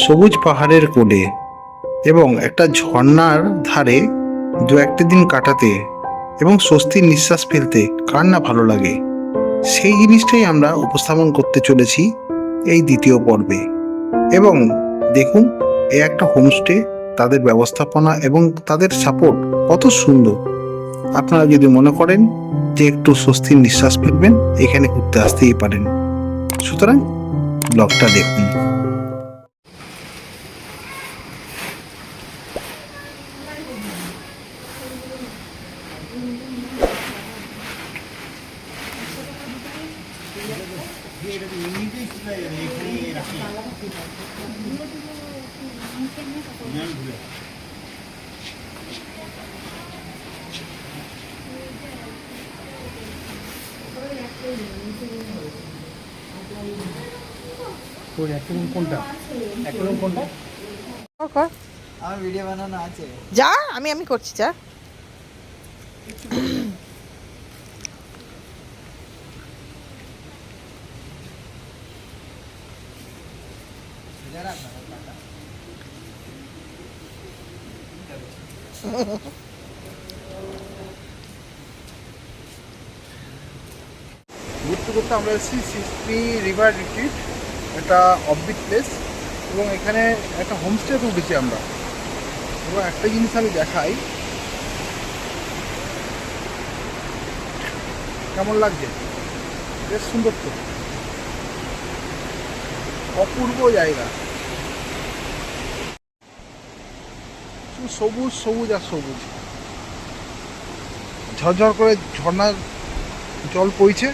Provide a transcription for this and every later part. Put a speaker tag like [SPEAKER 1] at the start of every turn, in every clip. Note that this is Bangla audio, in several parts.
[SPEAKER 1] সবুজ পাহাড়ের কোলে এবং একটা ঝর্ণার ধারে দু একটা দিন কাটাতে এবং স্বস্তির নিঃশ্বাস ফেলতে কার না ভালো লাগে, সেই জিনিসটাই আমরা উপস্থাপন করতে চলেছি এই দ্বিতীয় পর্বে। এবং দেখুন, এ একটা হোমস্টে, তাদের ব্যবস্থাপনা এবং তাদের সাপোর্ট কত সুন্দর। আপনারা যদি মনে করেন যে একটু স্বস্তির নিঃশ্বাস ফেলবেন, এখানে ঘুরতে আসতেই পারেন। সুতরাং ব্লগটা দেখুন।
[SPEAKER 2] আমার ভিডিও বানানো আছে।
[SPEAKER 3] যা আমি করছি, যা।
[SPEAKER 1] ঘুরতে ঘুরতে আমরা এসেছি সিস্ট্রি রিভার রিট্রিট, এটা অফবিট প্লেস, এবং এখানে একটা হোমস্টেতে উঠেছি আমরা। এবং একটা জিনিস আমি দেখাই, কেমন লাগছে, বেশ সুন্দর তো, অপূর্ব জায়গা, শুধু সবুজ সবুজ আর সবুজ, ঝরঝর করে ঝর্ণার জল পড়ছে।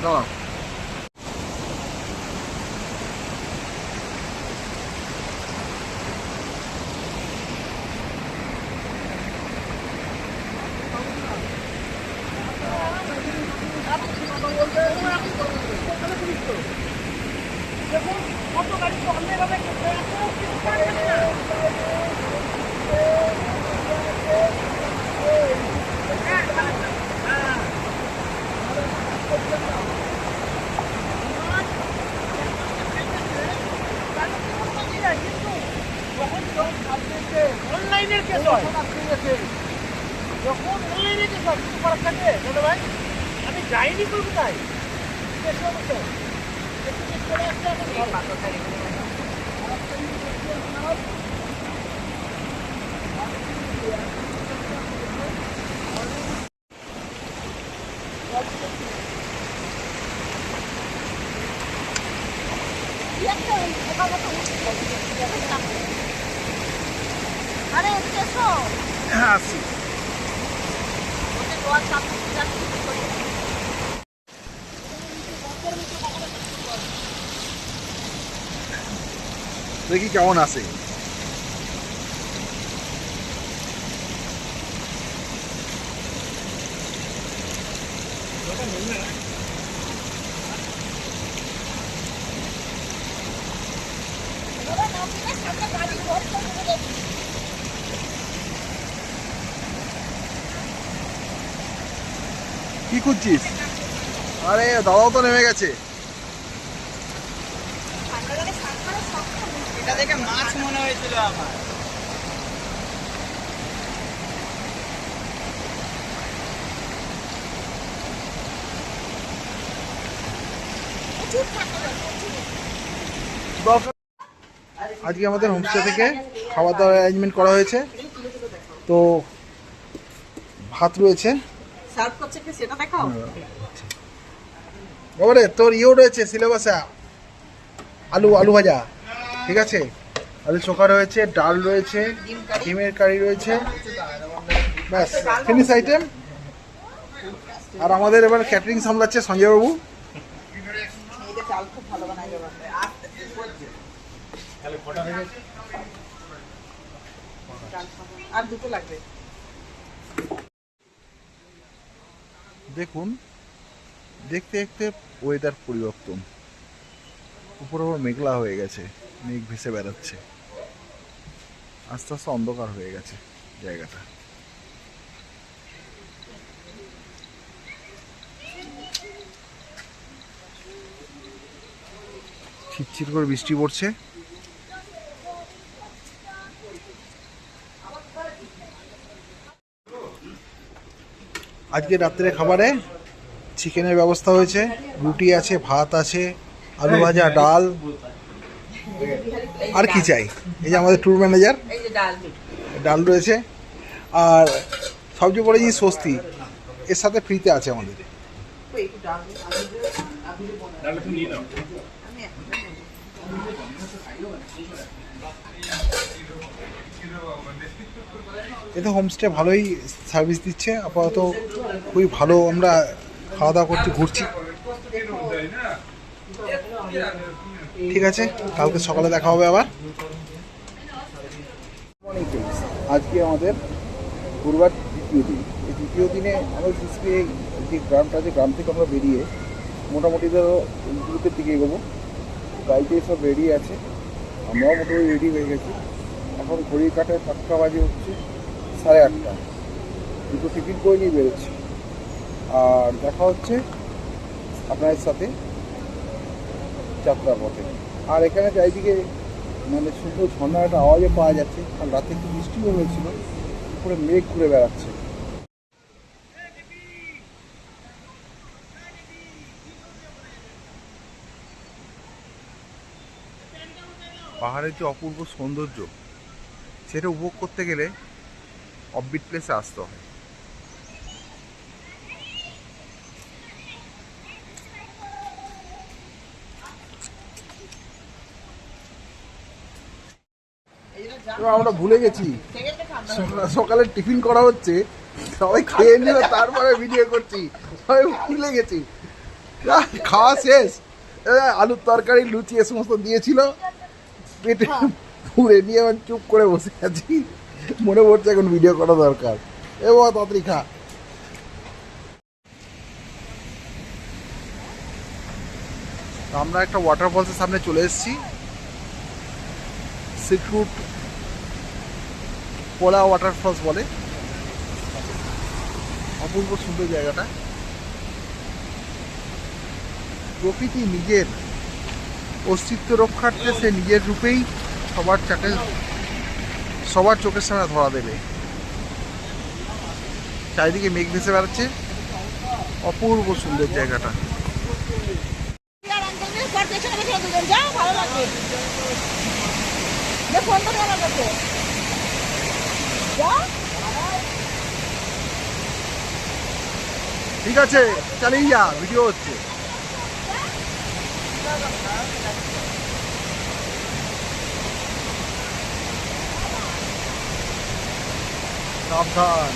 [SPEAKER 1] না,
[SPEAKER 4] অনলাইনের কেস হয়, যখন অনলাইনে কেস হয় কিছু করার থাকে দাদা ভাই, আমি যাইনি কলকাতায়, চলে আসতে
[SPEAKER 3] আরে এদিকে এসো।
[SPEAKER 1] হ্যাঁ আসি। দেখি কেমন আছে। কি খুঁজছিস? আরে দাদাও তো নেমে গেছে।
[SPEAKER 2] এটা দেখে মাছ মনে হয়েছিল আমার।
[SPEAKER 1] আজকে আমাদের হোমস্টে থেকে খাওয়া দাওয়ার অ্যারেঞ্জমেন্ট করা হয়েছে। তো ভাত রয়েছে,
[SPEAKER 3] সার্ভ করছে কি সেটা দেখাও।
[SPEAKER 1] বাবারে তোর ইয়েও রয়েছে সিলেবাসে, আলু ভাজা, ঠিক আছে, আলু চোখা রয়েছে, ডাল রয়েছে, ডিমের কারি রয়েছে, ব্যাস ফিনিশ আইটেম। আর আমাদের এবার ক্যাটারিং সামলাচ্ছে সঞ্জয়বাবু।
[SPEAKER 3] এইটা চাল খুব ভালো বানায় যাবে। আর দুটো লাগবে।
[SPEAKER 1] দেখুন, দেখতে দেখতে ওয়েদার পরিবর্তন, উপরে আবার মেঘলা হয়ে গেছে, মেঘ ভেসে বেড়াচ্ছে, আস্তে আস্তে অন্ধকার হয়ে গেছে জায়গাটা। ছিটছিট করে বৃষ্টি পড়ছে। আজকে রাত্রে খাবারে চিকেনের ব্যবস্থা হয়েছে, রুটি আছে, ভাত আছে, আলু ভাজা, ডাল, আর কি চাই। এই যে আমাদের ট্যুর ম্যানেজার,
[SPEAKER 3] এই যে ডাল।
[SPEAKER 1] ডাল রয়েছে, আর সবচেয়ে বড় জিনিস স্বস্তি, এর সাথে ফ্রিতে আছে আমাদের।
[SPEAKER 3] ওই একটু ডাল। ডালটা তুমি নিয়ে নাও।
[SPEAKER 1] এতে হোমস্টে ভালোই সার্ভিস দিচ্ছে, আপাতত খুবই ভালো। আমরা খাওয়া দাওয়া করছি, ঘুরছি। ঠিক আছে, কালকে সকালে দেখা হবে আবার। আজকে আমাদের ঘুরবার দ্বিতীয় দিন। এই দ্বিতীয় দিনে আমরা যে গ্রামটা আছে, গ্রাম থেকে আমরা বেরিয়ে মোটামুটি ধরো গ্রুপের দিকে এগোবো। গাড়িতে সব রেডি আছে, আমরাও মোটামুটি রেডি হয়ে গেছি। এখন ঘড়ির কাটায় 5টা বাজে হচ্ছে 8:30। দুটো টিফিন করে নিয়ে বেরোচ্ছি। আর দেখা হচ্ছে আপনাদের সাথে যাত্রা পথে। আর এখানে চারিদিকে মানে সুন্দর ঝর্ণার একটা আওয়াজও পাওয়া যাচ্ছে। আর রাতে একটু বৃষ্টিও হয়েছিল, পুরো মেঘ ঘুরে বেড়াচ্ছে। পাহাড়ের যে অপূর্ব সৌন্দর্য, সেটা উপভোগ করতে গেলে অফবিট প্লেসে আসতে হয়। আমরা ভুলে গেছি সকালে টিফিন করা হচ্ছে, সবাই খেয়ে নিল, তারপরে ভিডিও করছি। সবাই ভুলে গেছি, খাওয়া শেষ। আলুর তরকারি, লুচি এ সমস্ত দিয়েছিল, পেটে পুড়ে নিয়ে আমার চুপ করে বসে আছি। মনে পড়ছে এখন ভিডিও করা দরকার। এ বাবা তাড়াতাড়ি খা। আমরা একটা ওয়াটারফলসের সামনে চলে এসেছি, সিক্রুট পোলা ওয়াটারফলস বলে। অপূর্ব সুন্দর জায়গাটা। প্রকৃতি নিজের অস্তিত্ব রক্ষার্থে সে নিজের রূপেই সবার চোখের সামনে ধরা দেবে। চারিদিকে মেঘ ভেসে বেড়াচ্ছে, অপূর্ব সুন্দর জায়গাটা। ঠিক আছে, চালিয়ে যা, ভিডিও হচ্ছে। সাবধান।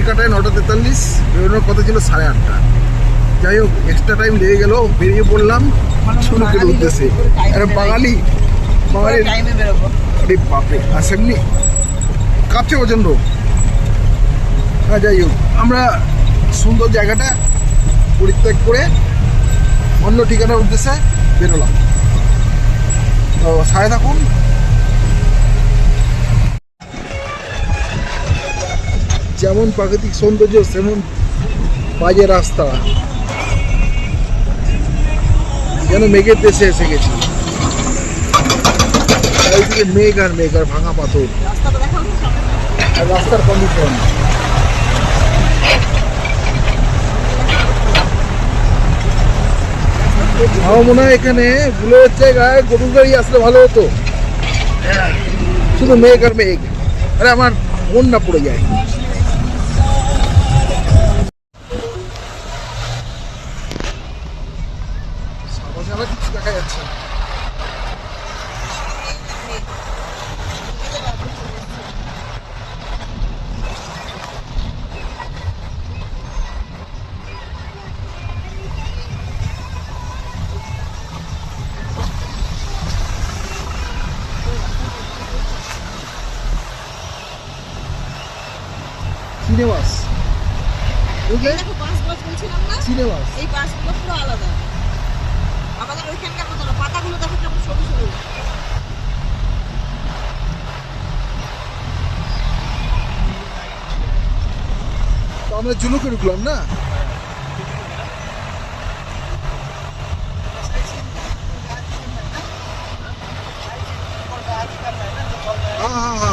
[SPEAKER 1] কাটায় 9:43, বেরোনোর কথা ছিল 8:30। যাই হোক, এক্সট্রা টাইম লেগে গেল, বেরিয়ে পড়লাম ঝুনুকের উদ্দেশ্যে। আরে বাঙালি বাঙালি
[SPEAKER 2] টাইমে বেরোবো।
[SPEAKER 1] আরে বাপরে, আর সেমনি কাঁপছে প্রচন্ড। হ্যাঁ, যাই হোক, আমরা সুন্দর জায়গাটা পরিত্যাগ করে অন্য ঠিকানার উদ্দেশ্যে বেরোলাম। তো সাথে থাকুন। যেমন প্রাকৃতিক সৌন্দর্য তেমন বাজে রাস্তা, যেন মেঘের দেশে এসে গেছি। চারিদিকে মেঘ আর মেঘ আর ভাঙা পাথর আর রাস্তার কন্ডিশন। আমার মনে হয় এখানে বুলেটের জায়গায় গরুর গাড়ি আসলে ভালো হতো। শুধু মেঘ আর মেঘ, আরে আমার মন না পড়ে যায়। সামনে কিছু দেখা যাচ্ছে না। সিনেমাস, বুঝলে?
[SPEAKER 5] দেখো বাসগুলো বলছিলাম না,
[SPEAKER 1] সিনেমাস।
[SPEAKER 5] এই বাসগুলো পুরো আলাদা। আমাদের ওইখানকার মতো না, পাতাগুলো দেখো কেমন সরু সরু।
[SPEAKER 1] তো আমরা ঝুনুকে ঢুকলাম না? হ্যাঁ হ্যাঁ